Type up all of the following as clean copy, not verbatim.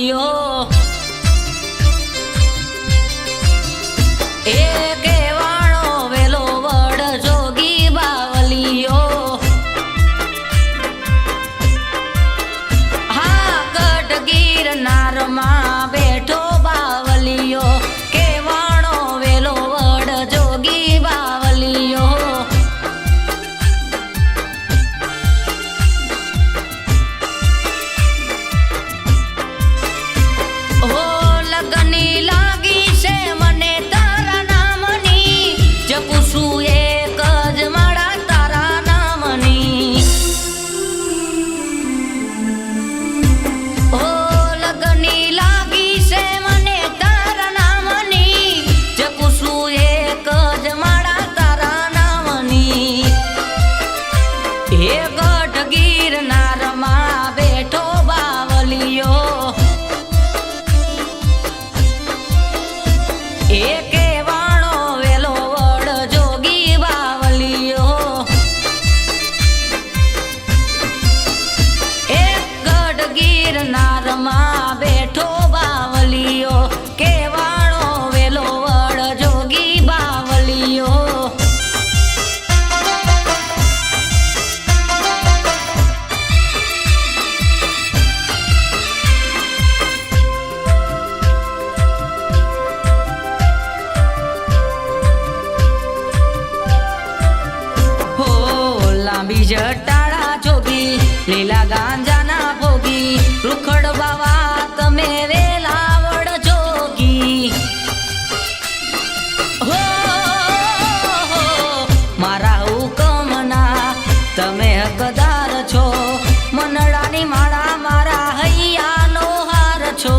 બાવલીઓ એ કેવાણો વેલો વડ જોગી બાવલીઓ હા ગઢ ગિરનારમાં બેઠો બાવલીઓ કેવાણો વેલો વડ જોગી બાવલીઓ લગની લાગી છે મને તારા નામની જપું છું એક જ માળા તારા નામની લગની લાગી છે મને તારા નામની જપું છું એક જ માળા તારા નામની એ ગઢ ગિરનારમાં બેઠો બાવલીઓ એ કેવાણો વેલો વડ જોગી બાવલીઓ એ ગઢ ગિરનારમાં બેઠો બાવલીઓ કેવાણો વેલો વડ જોગી બાવલીઓ લાંબી જટાળા જોગી લીલા ગાંજાના ભોગી રૂખડ બાવા તમે વેલાવડ જોગી હો મારા હુકમના તમે હકદાર છો મનડાની માળા મારા હૈયાનો હાર છો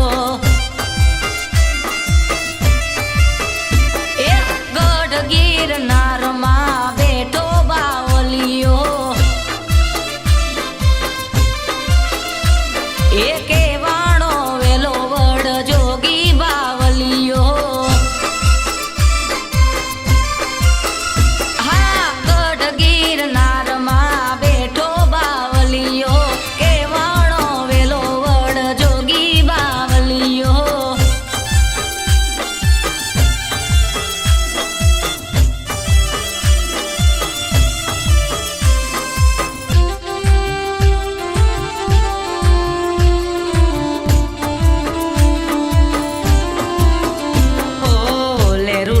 એ ગઢ ગિરનારમાં બેઠો બાવલીઓ એ કેવાણો વેલો વડ જોગી બાવલીઓ હા ગઢ ગિરનારમાં બેઠો બાવલીઓ કેવાણો વેલો વડ જોગી બાવલીઓ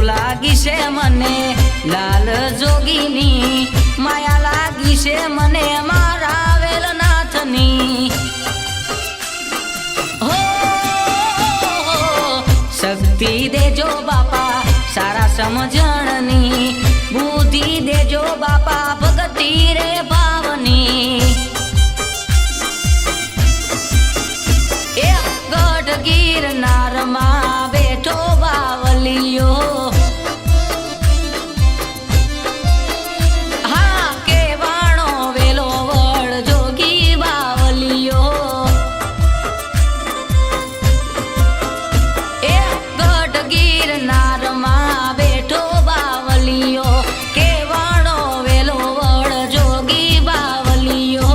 લાગી છે મને લાલ જોગીની માયા લાગી છે મને મારા વેલનાથની હો શક્તિ દેજો બાપા સારા સમજણની બુદ્ધિ દેજો બાપા ભગતિ રે ભાવની એ ગઢ ગિરનારમાં બેઠો બાવલીઓ ગિરનારમાં બેઠો બાવલીઓ કેવાણો વેલો વડ જોગી બાવલીઓ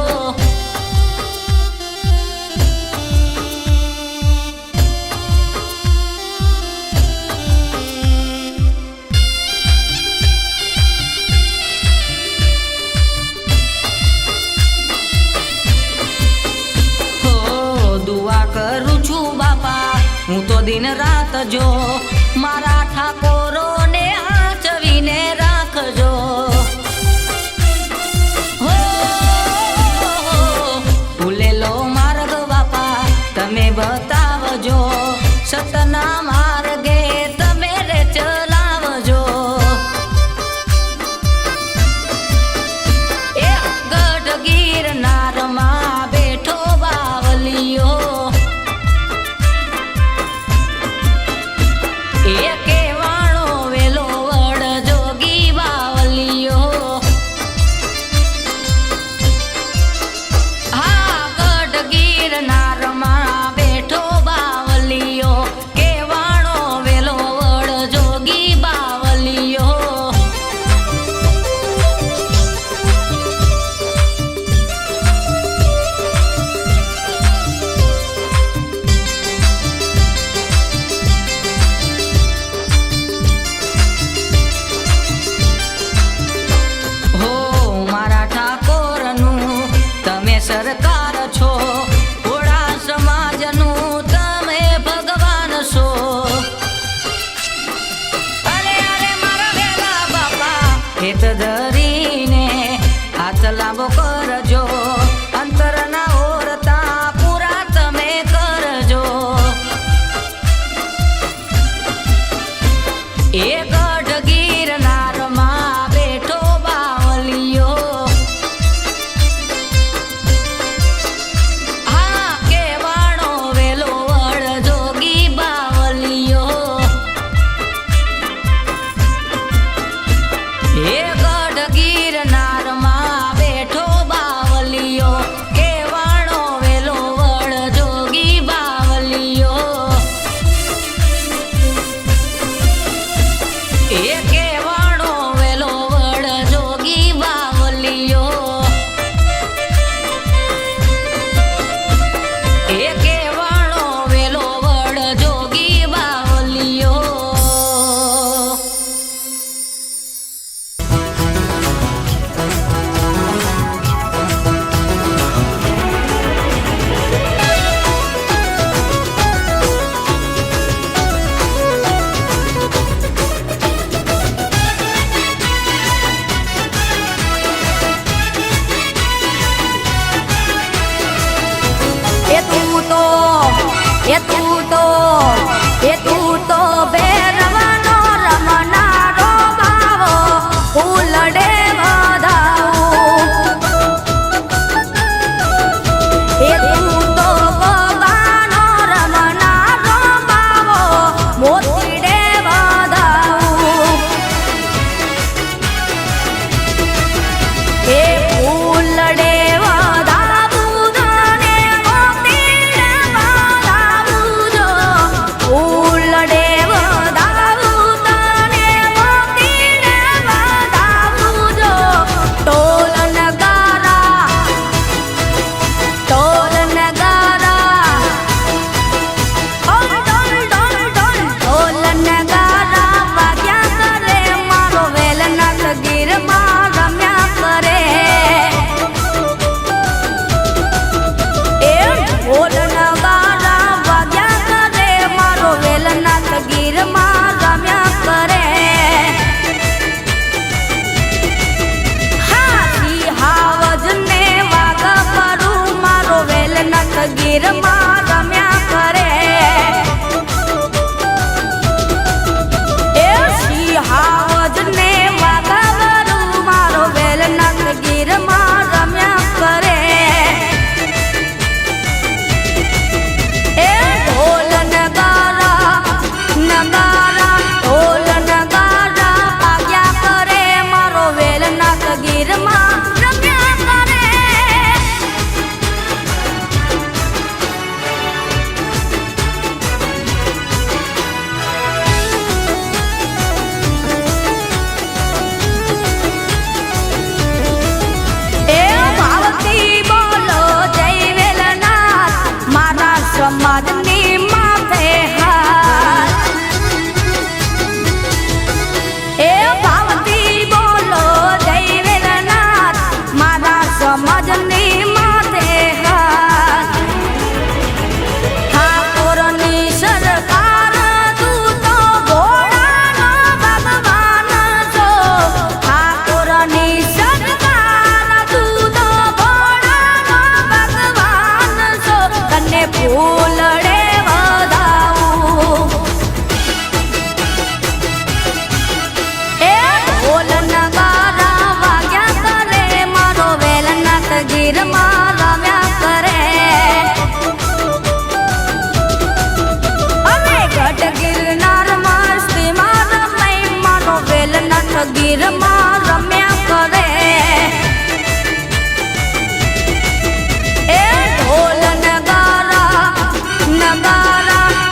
દુઆ કરું છું બાપા હું તો દિન રાત જો મારા ઠાકોરોને આચવીને રાખજો હો ભૂલેલો માર્ગ બાપા તમે બતાવજો સતના માર્ગે તમે રે ચલાવજો એ ગઢ ગિરનારમાં બેઠો બાવલીઓ હેત ધરીને હાથ લાંબો કરજો, અંતરના ઓરતા પૂરા તમે કરજો. એ ગઢ ગિરનારમાં બેઠો બાવલિયો, હા કેવાણો વેલો વડ જોગી બાવલિયો. એ ગઢ ગિરનારમાં બેઠો બાવલિયો, કેવાણો વેલો વડ જોગી બાવલિયો. એ કેવાણો વેલો વડ જોગી બાવલિયો. એ કેવાણો વેલો વડ જોગી બાવલિયો. એ તું તો ભેરવાનો રમનારો ભાવો ફૂલડે વધાવું. એ તું તો ગોગાનો રમનારો ભાવો મોતીડે વધાવું. એ ફૂલડે ગીરમાં રમ્યા કરે. એ સિંહાવજ ને વાઘાવરું મારો વેલનાથ ગીરમાં રમ્યા કરે. એ ઢોલ નગારા ઢોલ નગારા વાગ્યા કરે મારો વેલનાથ ગીરમાં રમ્યા કરે. સમાજની માથે હાથ. એ ભાવથી બોલો જય વેલનાથ મારા સમાજની માથે હાથ. ઠાકોરની સરકાર તું તો ભોળાનો ભગવાન છો. ઠાકોરની સરકાર તું તો ભોળાનો ભગવાન છો. તને ફૂલડે વધાવું. એ ઢોલ નગારા વાગ્યા કરે મારો વેલનાથ ગીરમાં રમ્યા કરે. અમે ગઢ ગિરનારમાં સ્તીમાં રમાઈ મારો વેલનાથ ગીરમાં રમ્યા કરે. એ ઢોલ નગારા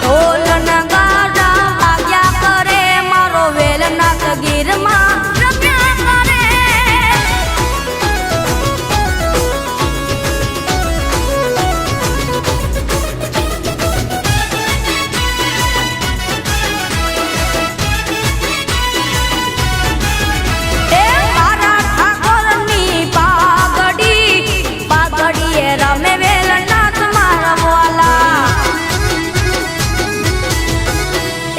ઢોલ નગારા વાગ્યા કરે મારો વેલનાથ ગીરમાં રમ્યા કરે. એ મારા ઠાકોરની પાઘડીએ રમે વેલનાથ મારા વાલા.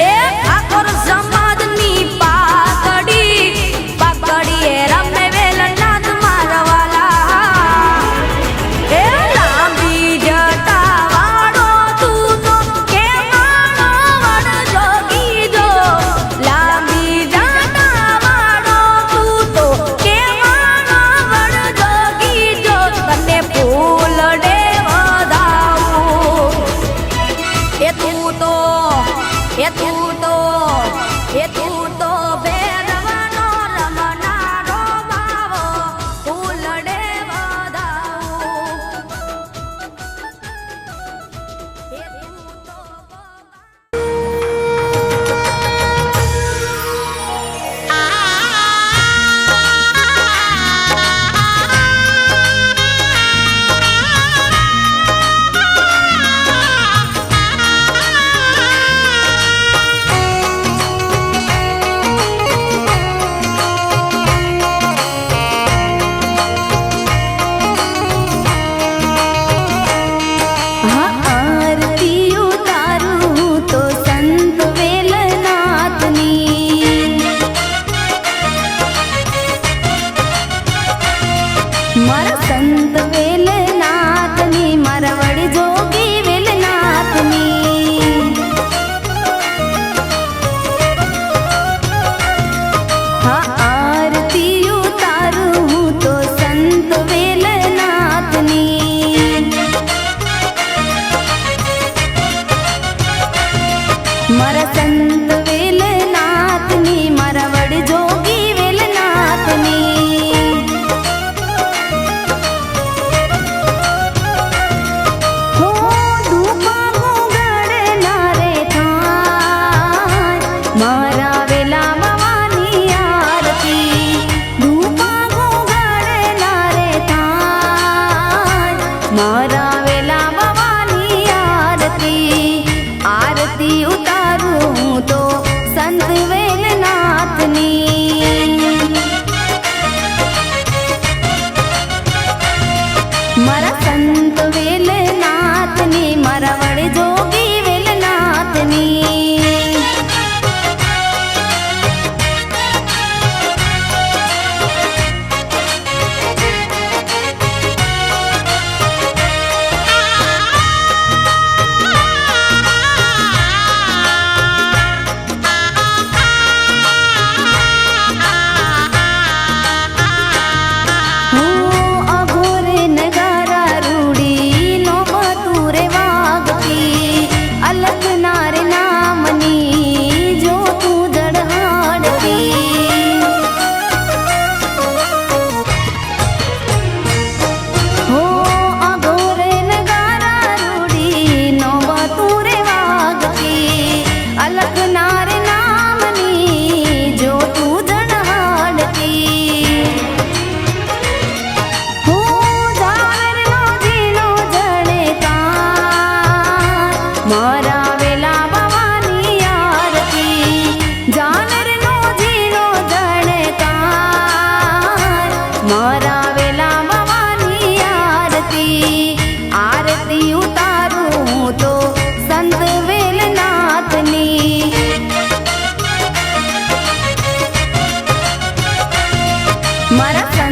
એ ઠાકોર સમાજની પાઘડી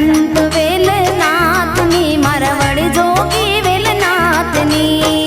સંત વેલનાથની મારા વડ જોગી વેલનાથની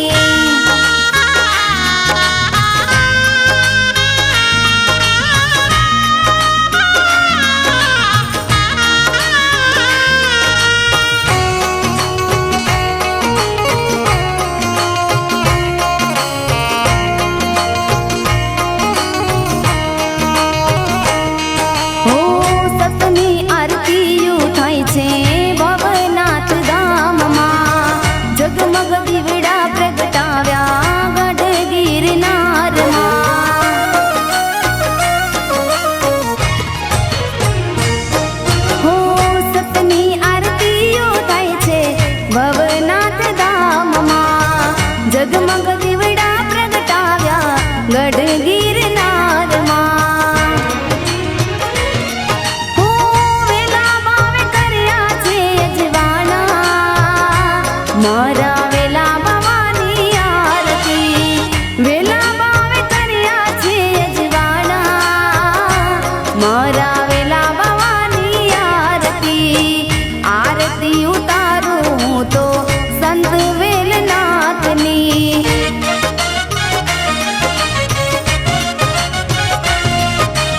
જગમગ દીવડા પ્રગટાવ્યા ગઢ ગિરનારમાં હો વેલા બાવે કર્યા છે અજવાણા મારા વેલા બાવાની આરતી વેલા બાવે કર્યા છે અજવાણા મારા વેલા બાવાની આરતી આરતી ઉતારું હું તો સંત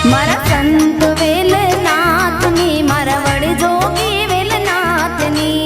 મારા સંત વેલનાથની મારા વડ જોગી વેલનાથની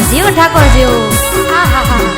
જીવ ઠાકોર જેવું.